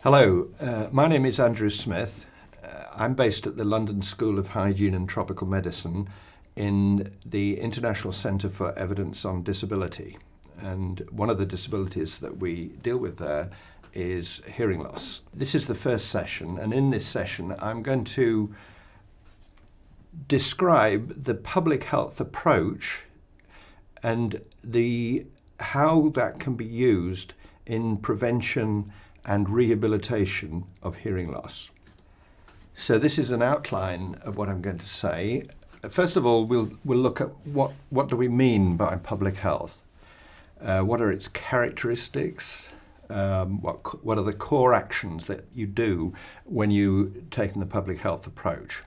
Hello, my name is Andrew Smith. I'm based at the London School of Hygiene and Tropical Medicine in the International Centre for Evidence on Disability. And one of the disabilities that we deal with there is hearing loss. This is the first session, and in this session I'm going to describe the public health approach and how that can be used in prevention and rehabilitation of hearing loss. So this is an outline of what I'm going to say. First of all, we'll look at what do we mean by public health? What are its characteristics? What are the core actions that you do when you take the public health approach?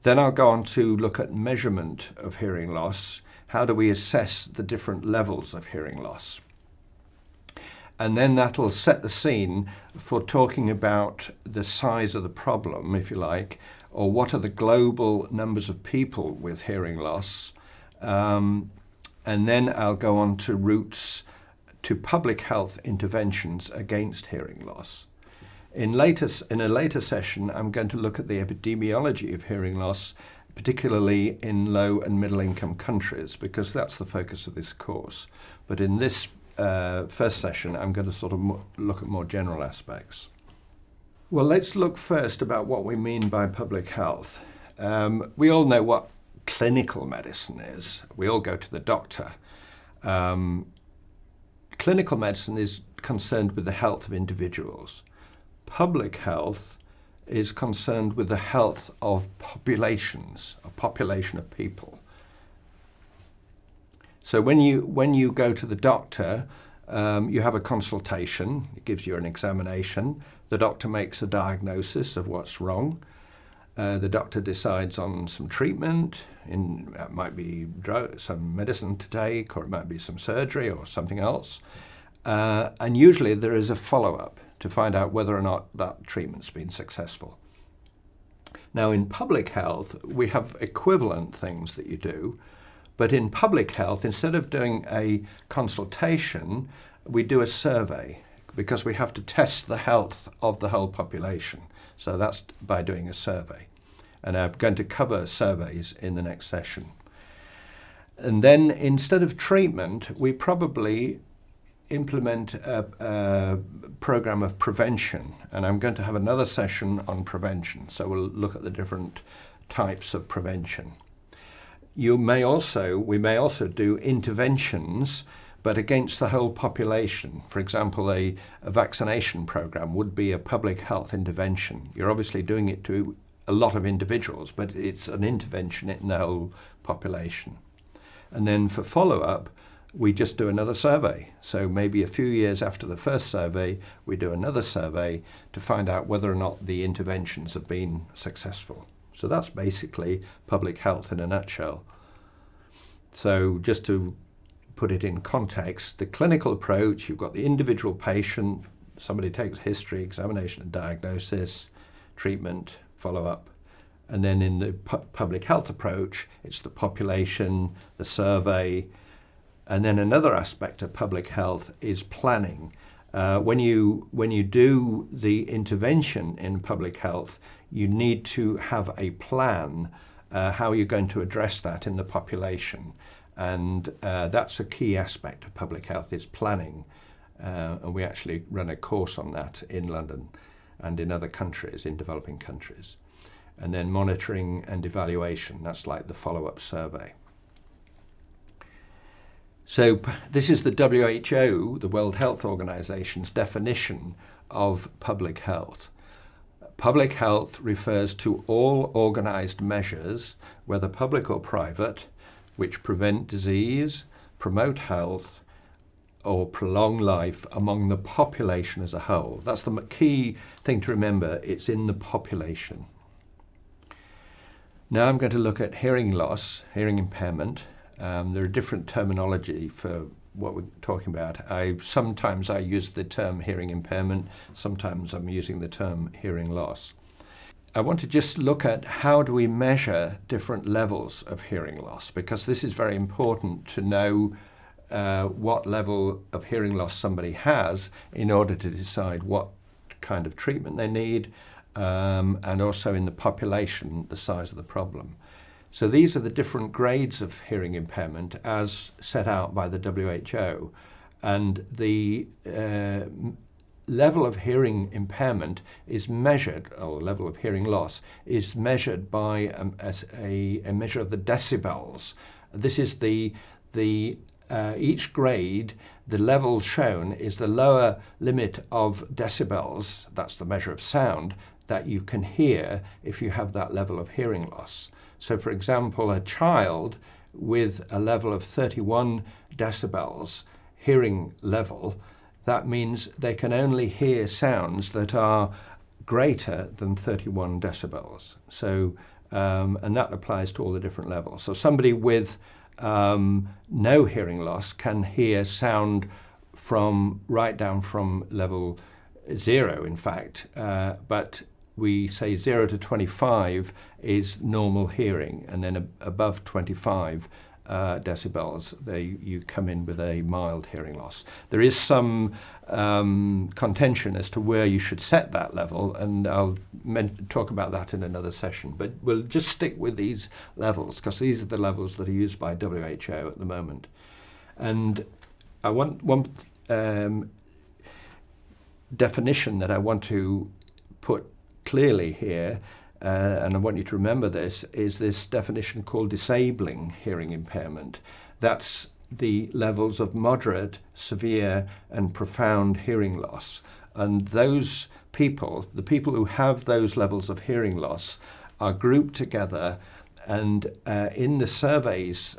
Then I'll go on to look at measurement of hearing loss. How do we assess the different levels of hearing loss? And then that'll set the scene for talking about the size of the problem, if you like, or what are the global numbers of people with hearing loss. And then I'll go on to routes to public health interventions against hearing loss. In a later session, I'm going to look at the epidemiology of hearing loss, particularly in low and middle income countries, because that's the focus of this course. But in this first session, I'm going to sort of look at more general aspects. Well, let's look first about what we mean by public health. We all know what clinical medicine is. We all go to the doctor. Clinical medicine is concerned with the health of individuals. Public health is concerned with the health of populations, a population of people. So when you go to the doctor, you have a consultation. It gives you an examination. The doctor makes a diagnosis of what's wrong. The doctor decides on some treatment. It might be some medicine to take, or it might be some surgery or something else. And usually there is a follow-up to find out whether or not that treatment's been successful. Now, in public health, we have equivalent things that you do. But in public health, instead of doing a consultation, we do a survey, because we have to test the health of the whole population. So that's by doing a survey. And I'm going to cover surveys in the next session. And then instead of treatment, we probably implement a program of prevention. And I'm going to have another session on prevention. So we'll look at the different types of prevention. We may also do interventions, but against the whole population. For example, a vaccination program would be a public health intervention. You're obviously doing it to a lot of individuals, but it's an intervention in the whole population. And then for follow-up, we just do another survey. So maybe a few years after the first survey, we do another survey to find out whether or not the interventions have been successful. So that's basically public health in a nutshell. So just to put it in context, the clinical approach, you've got the individual patient, somebody takes history, examination and diagnosis, treatment, follow-up. And then in the public health approach, it's the population, the survey. And then another aspect of public health is planning. When you do the intervention in public health, you need to have a plan how you're going to address that in the population. And that's a key aspect of public health, is planning. And we actually run a course on that in London and in other countries, in developing countries. And then monitoring and evaluation, that's like the follow-up survey. So this is the WHO, the World Health Organization's definition of public health. Public health refers to all organized measures, whether public or private, which prevent disease, promote health, or prolong life among the population as a whole. That's the key thing to remember. It's in the population. Now I'm going to look at hearing loss, hearing impairment. There are different terminology for what we're talking about. Sometimes I use the term hearing impairment, sometimes I'm using the term hearing loss. I want to just look at how do we measure different levels of hearing loss, because this is very important to know what level of hearing loss somebody has in order to decide what kind of treatment they need, and also in the population, the size of the problem. So these are the different grades of hearing impairment as set out by the WHO. And the level of hearing impairment is measured, or level of hearing loss, is measured by a measure of the decibels. This is each grade, the level shown is the lower limit of decibels, that's the measure of sound, that you can hear if you have that level of hearing loss. So for example, a child with a level of 31 decibels hearing level, that means they can only hear sounds that are greater than 31 decibels. So, and that applies to all the different levels. So somebody with no hearing loss can hear sound from right down from level 0, in fact, but we say 0 to 25 is normal hearing, and then above 25 decibels, you come in with a mild hearing loss. There is some contention as to where you should set that level, and I'll talk about that in another session. But we'll just stick with these levels, because these are the levels that are used by WHO at the moment. And I want one definition that I want to put clearly here, and I want you to remember this, is this definition called disabling hearing impairment. That's the levels of moderate, severe, and profound hearing loss. And those people, the people who have those levels of hearing loss, are grouped together, and in the surveys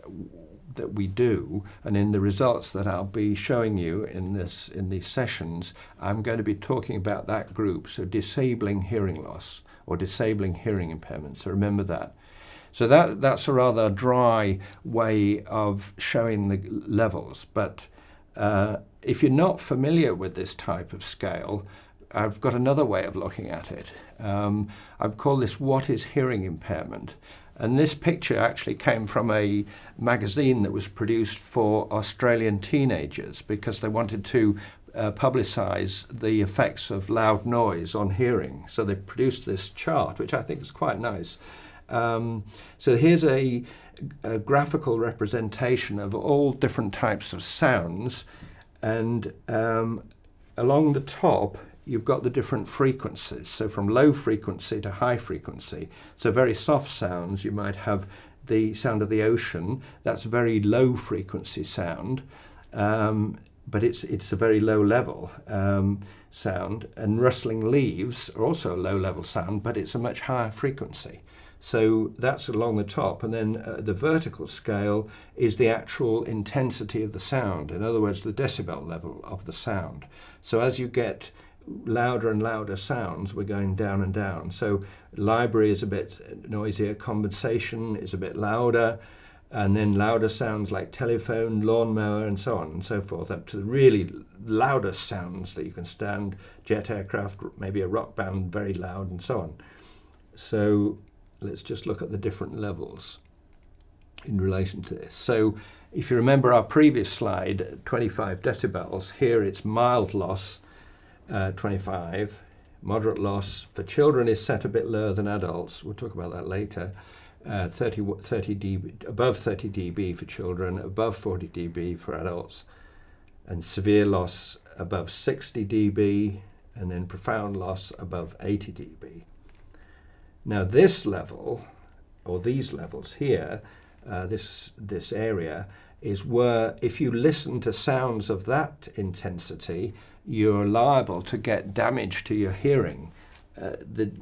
that we do, and in the results that I'll be showing you in these sessions, I'm going to be talking about that group, so disabling hearing loss or disabling hearing impairment. So remember that. So that's a rather dry way of showing the levels, but if you're not familiar with this type of scale, I've got another way of looking at it. I've called this "What is Hearing Impairment?" And this picture actually came from a magazine that was produced for Australian teenagers because they wanted to publicize the effects of loud noise on hearing. So they produced this chart, which I think is quite nice. So here's a graphical representation of all different types of sounds, and along the top you've got the different frequencies, so from low frequency to high frequency. So very soft sounds, you might have the sound of the ocean, that's very low frequency sound, but it's a very low level sound. And rustling leaves are also a low level sound, but it's a much higher frequency. So that's along the top, and then the vertical scale is the actual intensity of the sound, in other words the decibel level of the sound. So as you get louder and louder sounds, we're going down and down. So library is a bit noisier, conversation is a bit louder, and then louder sounds like telephone, lawnmower, and so on and so forth, up to the really loudest sounds that you can stand, jet aircraft, maybe a rock band, very loud, and so on. So let's just look at the different levels in relation to this. So if you remember our previous slide, 25 decibels, here it's mild loss, 25. Moderate loss for children is set a bit lower than adults. We'll talk about that later. 30 dB, above 30 dB for children, above 40 dB for adults, and severe loss above 60 dB, and then profound loss above 80 dB. Now this level, or these levels here, this area, is where if you listen to sounds of that intensity, you're liable to get damage to your hearing.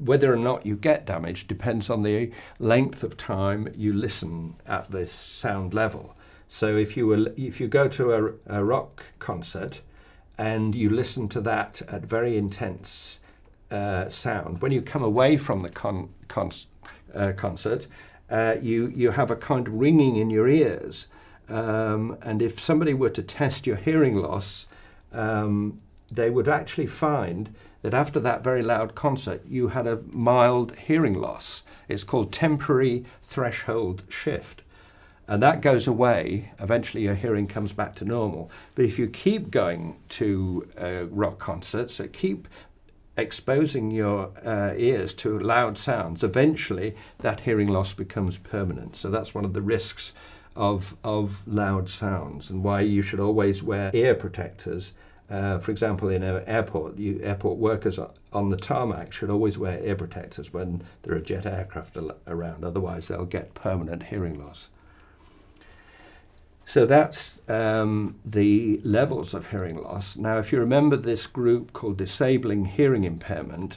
Whether or not you get damage depends on the length of time you listen at this sound level. So if you go to a rock concert and you listen to that at very intense sound, when you come away from the concert, you have a kind of ringing in your ears. And if somebody were to test your hearing loss, they would actually find that after that very loud concert, you had a mild hearing loss. It's called temporary threshold shift. And that goes away. Eventually your hearing comes back to normal. But if you keep going to rock concerts, so keep exposing your ears to loud sounds, eventually that hearing loss becomes permanent. So that's one of the risks of loud sounds, and why you should always wear ear protectors. For example, in an airport, airport workers on the tarmac should always wear ear protectors when there are jet aircraft around, otherwise they'll get permanent hearing loss. So that's the levels of hearing loss. Now, if you remember this group called disabling hearing impairment,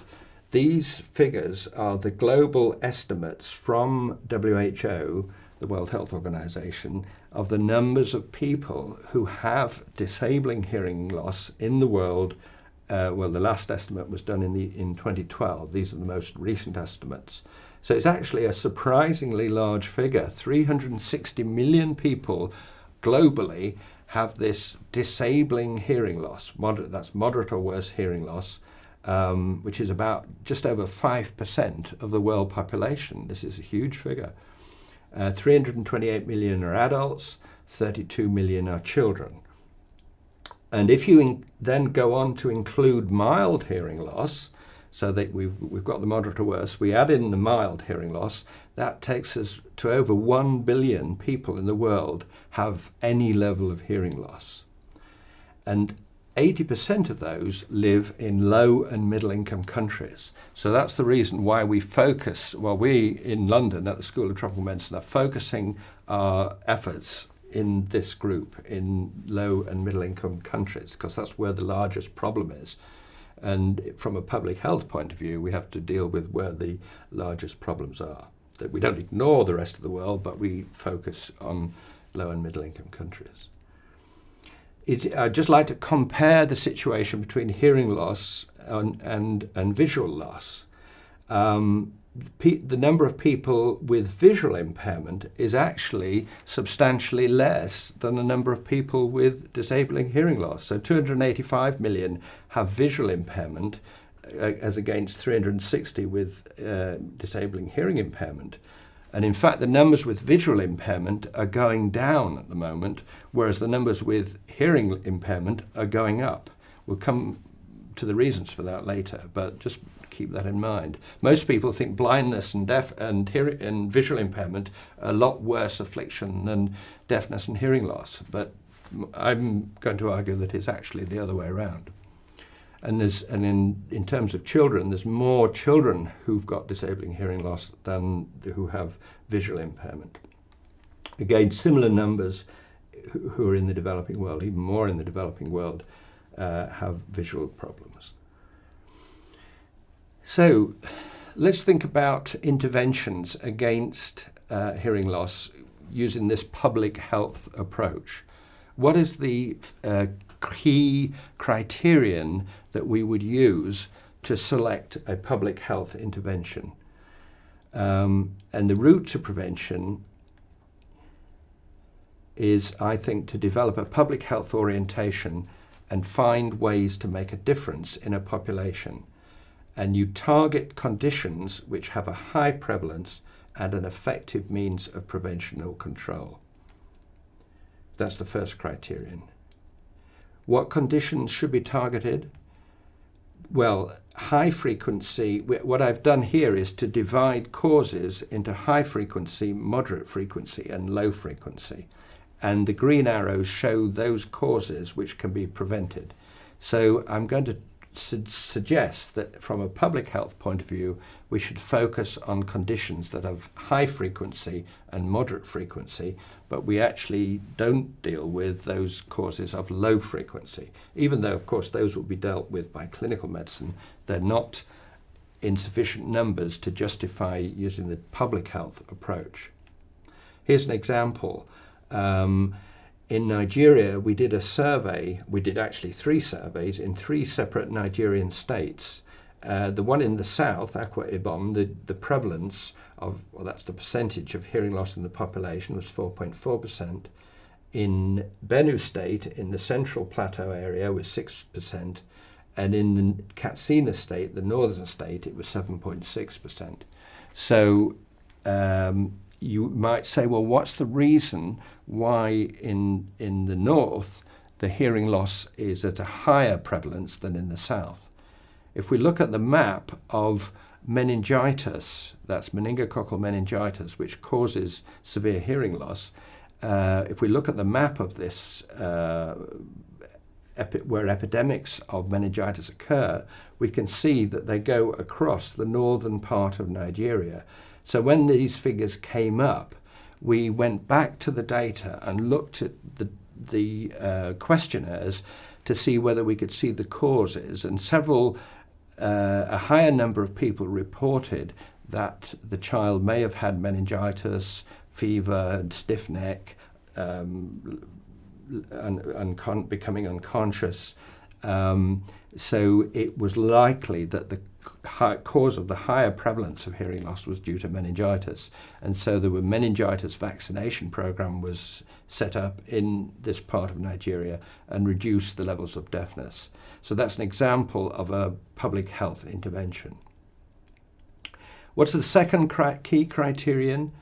these figures are the global estimates from WHO, the World Health Organization, of the numbers of people who have disabling hearing loss in the world. Well, the last estimate was done in 2012. These are the most recent estimates. So it's actually a surprisingly large figure. 360 million people globally have this disabling hearing loss. That's moderate or worse hearing loss, which is about just over 5% of the world population. This is a huge figure. 328 million are adults, 32 million are children. And if you then go on to include mild hearing loss, so that we've got the moderate or worse, we add in the mild hearing loss, that takes us to over 1 billion people in the world have any level of hearing loss. And 80% of those live in low and middle income countries. So that's the reason why we focus, well, we in London at the School of Tropical Medicine are focusing our efforts in this group, in low and middle income countries, because that's where the largest problem is. And from a public health point of view, we have to deal with where the largest problems are. That we don't ignore the rest of the world, but we focus on low and middle income countries. I'd just like to compare the situation between hearing loss and visual loss. The number of people with visual impairment is actually substantially less than the number of people with disabling hearing loss. So 285 million have visual impairment as against 360 with disabling hearing impairment. And in fact, the numbers with visual impairment are going down at the moment, whereas the numbers with hearing impairment are going up. We'll come to the reasons for that later, but just keep that in mind. Most people think blindness and and visual impairment are a lot worse affliction than deafness and hearing loss, but I'm going to argue that it's actually the other way around. And in terms of children, there's more children who've got disabling hearing loss than who have visual impairment. Again, similar numbers who are in the developing world, even more in the developing world, have visual problems. So let's think about interventions against hearing loss using this public health approach. What is the key criterion that we would use to select a public health intervention? And the route to prevention is, I think, to develop a public health orientation and find ways to make a difference in a population. And you target conditions which have a high prevalence and an effective means of prevention or control. That's the first criterion. What conditions should be targeted? Well, high frequency, what I've done here is to divide causes into high frequency, moderate frequency, and low frequency. And the green arrows show those causes which can be prevented. So I'm going to suggest that from a public health point of view, we should focus on conditions that have high frequency and moderate frequency, but we actually don't deal with those causes of low frequency. Even though, of course, those will be dealt with by clinical medicine, they're not in sufficient numbers to justify using the public health approach. Here's an example. In Nigeria, we did a survey. We did actually 3 surveys in 3 separate Nigerian states. The one in the south, Akwa Ibom, the prevalence of, well, that's the percentage of hearing loss in the population, was 4.4%. In Benue State, in the Central Plateau area, was 6%. And in the Katsina State, the northern state, it was 7.6%. So you might say, well, what's the reason why in the north the hearing loss is at a higher prevalence than in the south? If we look at the map of meningitis, that's meningococcal meningitis, which causes severe hearing loss, if we look at the map of this, where epidemics of meningitis occur, we can see that they go across the northern part of Nigeria. So when these figures came up, we went back to the data and looked at the questionnaires to see whether we could see the causes, and a higher number of people reported that the child may have had meningitis, fever, stiff neck, becoming unconscious. So it was likely that the cause of the higher prevalence of hearing loss was due to meningitis. And so the meningitis vaccination program was set up in this part of Nigeria and reduced the levels of deafness. So that's an example of a public health intervention. What's the second key criterion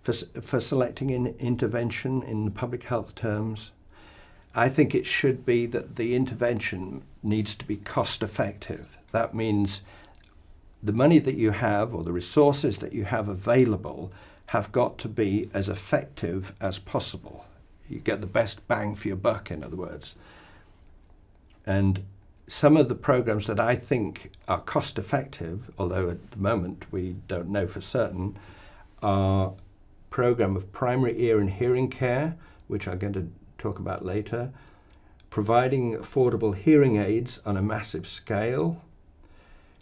for selecting an intervention in public health terms? I think it should be that the intervention needs to be cost effective. That means the money that you have, or the resources that you have available, have got to be as effective as possible. You get the best bang for your buck, in other words. And some of the programs that I think are cost effective, although at the moment we don't know for certain, are program of primary ear and hearing care, which I'm going to talk about later, providing affordable hearing aids on a massive scale,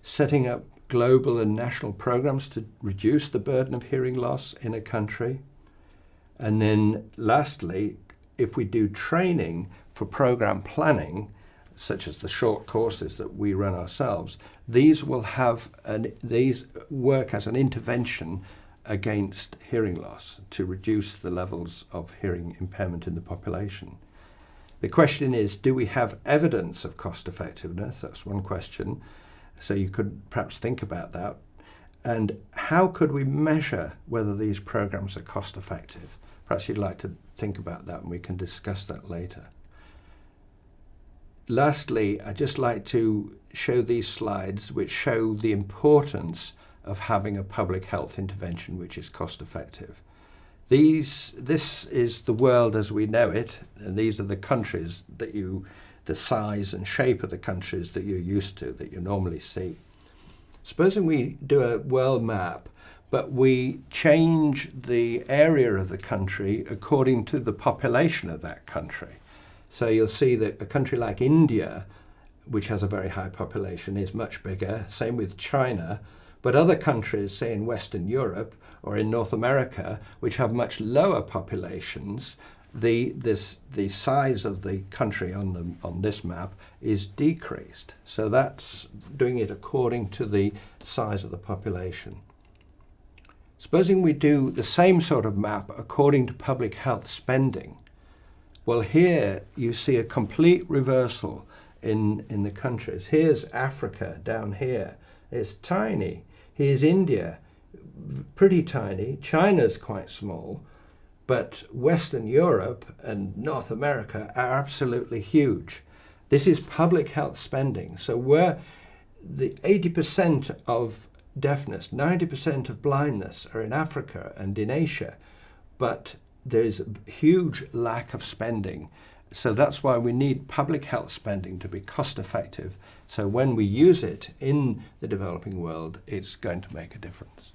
setting up global and national programs to reduce the burden of hearing loss in a country. And then lastly, if we do training for program planning, such as the short courses that we run ourselves, these will have these work as an intervention against hearing loss to reduce the levels of hearing impairment in the population. The question is, do we have evidence of cost effectiveness? That's one question. So you could perhaps think about that. And how could we measure whether these programs are cost effective? Perhaps you'd like to think about that and we can discuss that later. Lastly, I'd just like to show these slides which show the importance of having a public health intervention which is cost effective. This is the world as we know it, and these are the countries that the size and shape of the countries that you're used to, that you normally see. Supposing we do a world map, but we change the area of the country according to the population of that country. So you'll see that a country like India, which has a very high population, is much bigger, same with China, but other countries, say in Western Europe or in North America, which have much lower populations, the size of the country on this map is decreased. So that's doing it according to the size of the population. Supposing we do the same sort of map according to public health spending. Well, here you see a complete reversal in the countries. Here's Africa down here. It's tiny. Here's India, pretty tiny. China's quite small. But Western Europe and North America are absolutely huge. This is public health spending. So we're the 80% of deafness, 90% of blindness are in Africa and in Asia. But there's a huge lack of spending. So that's why we need public health spending to be cost effective. So when we use it in the developing world, it's going to make a difference.